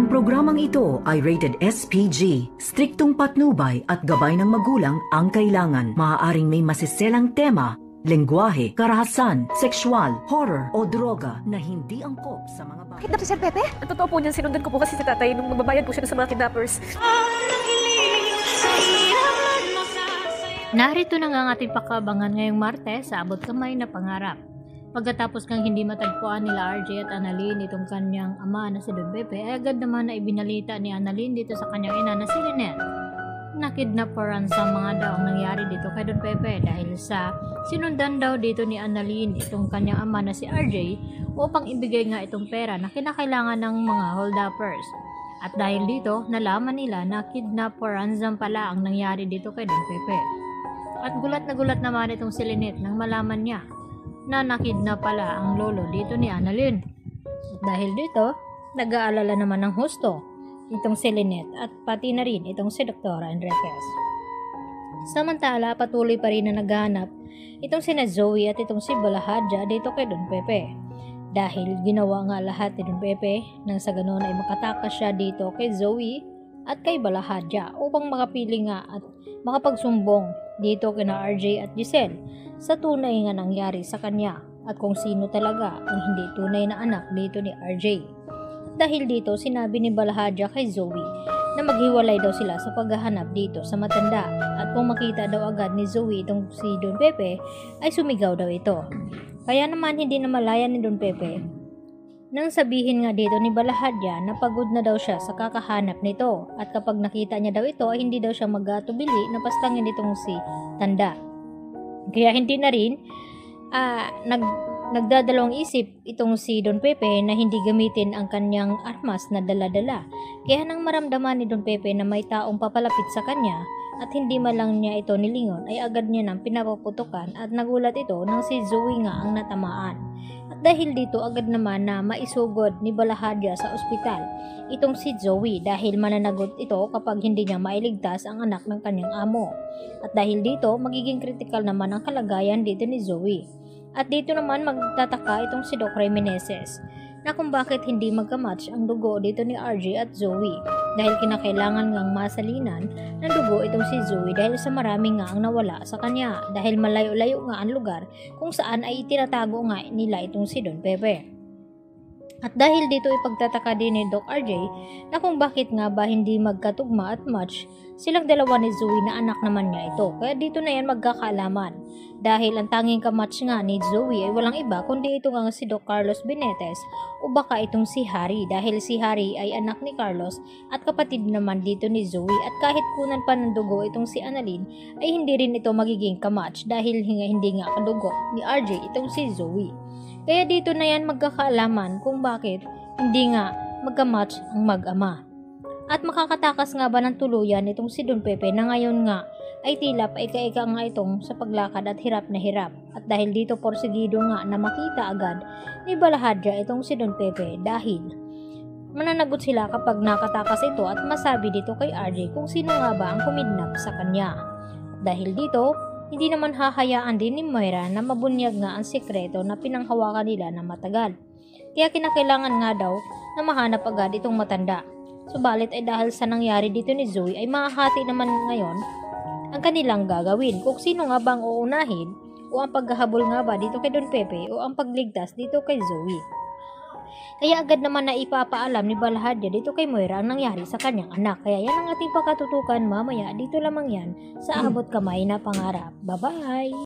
Ang programang ito ay rated SPG. Striktong patnubay at gabay ng magulang ang kailangan. Maaaring may masiselang tema, lengguwahe, karahasan, sexual, horror o droga na hindi angkop sa mga bata. Kidnap si Sir Pepe? Ang totoo po niyan, sinundan ko po kasi si tatay nung magbabayad po siya sa mga kidnappers. Narito na nga ang ating pakabangan ngayong Martes sa Abot Kamay na Pangarap. Pagkatapos kang hindi matagpuan nila RJ at Annalyn itong kanyang ama na si Don Pepe, ay agad naman na ibinalita ni Annalyn dito sa kanyang ina na si Lynette. Nakidnap for ransom mga daw ang nangyari dito kay Don Pepe dahil sa sinundan daw dito ni Annalyn itong kanyang ama na si RJ upang ibigay nga itong pera na kinakailangan ng mga hold-uppers. At dahil dito, nalaman nila na kidnap for ransom pala ang nangyari dito kay Don Pepe. At gulat na gulat naman itong si Lynette nang malaman niya na nakidnap pala ang lolo dito ni Annalyn. At dahil dito, nag-aalala naman ng husto itong si Lynette at pati na rin itong si Dr. Enriquez. Samantala, patuloy pa rin na naghahanap itong si Zoe at itong si Balahadja dito kay Don Pepe. Dahil ginawa nga lahat ni Don Pepe nang sa ganoon ay makatakas siya dito kay Zoe at kay Balahadja upang makapili nga at makapagsumbong dito kina RJ at Giselle sa tunay nga nangyari sa kanya at kung sino talaga ang hindi tunay na anak dito ni RJ. Dahil dito, sinabi ni Balahadja kay Zoe na maghiwalay daw sila sa paghahanap dito sa matanda at kung makita daw agad ni Zoe itong si Don Pepe ay sumigaw daw ito. Kaya naman hindi na malaya ni Don Pepe nang sabihin nga dito ni Balahadja na pagod na daw siya sa kakahanap nito at kapag nakita niya daw ito ay hindi daw siya magatubili na pastangin itong si tanda. Kaya hindi na rin nagdadalawang isip itong si Don Pepe na hindi gamitin ang kanyang armas na dala-dala. Kaya nang maramdaman ni Don Pepe na may taong papalapit sa kanya at hindi man lang niya ito nilingon ay agad niya nang pinapaputukan at nagulat ito nang si Zoe nga ang natamaan. At dahil dito agad naman na maisugod ni Balahadja sa ospital itong si Zoe dahil mananagot ito kapag hindi niya mailigtas ang anak ng kanyang amo. At dahil dito magiging critical naman ang kalagayan dito ni Zoe. At dito naman magtataka itong si Doc Meneses na kung bakit hindi magkamatch ang dugo dito ni RJ at Zoe dahil kinakailangan ngang masalinan ng dugo itong si Zoe dahil sa marami nga ang nawala sa kanya dahil malayo-layo nga ang lugar kung saan ay itinatago nga nila itong si Don Pepe. At dahil dito ipagtataka din ni Doc RJ na kung bakit nga ba hindi magkatugma at match silang dalawa ni Zoe na anak naman niya ito. Kaya dito na yan magkakaalaman. Dahil ang tanging kamatch nga ni Zoe ay walang iba kundi ito nga si Doc Carlos Benitez o baka itong si Harry dahil si Harry ay anak ni Carlos at kapatid naman dito ni Zoe at kahit kunan pa ng dugo itong si Annalyn ay hindi rin ito magiging kamatch dahil hindi nga kadugo ni RJ itong si Zoe. Kaya dito na yan magkakaalaman kung bakit hindi nga magkamatch ang mag-ama. At makakatakas nga ba ng tuluyan itong si Don Pepe na ngayon nga ay tila paika-ika nga itong sa paglakad at hirap na hirap. At dahil dito porsigido nga na makita agad ni Balahadja itong si Don Pepe dahil mananagot sila kapag nakatakas ito at masabi dito kay RJ kung sino nga ba ang kumidnap sa kanya. At dahil dito, hindi naman hahayaan din ni Moira na mabunyag nga ang sekreto na pinanghawakan nila na matagal. Kaya kinakailangan nga daw na mahanap agad itong matanda. Subalit ay dahil sa nangyari dito ni Zoe ay mahahati naman ngayon ang kanilang gagawin. Kung sino nga bang uunahin o ang paghahabol nga ba dito kay Don Pepe o ang pagligtas dito kay Zoe. Kaya agad naman na ipapaalam ni Balahadja dito kay Moira ang nangyari sa kanyang anak. Kaya yan ang ating pagkatutukan mamaya. Dito lamang yan sa Abot Kamay na Pangarap. Bye-bye!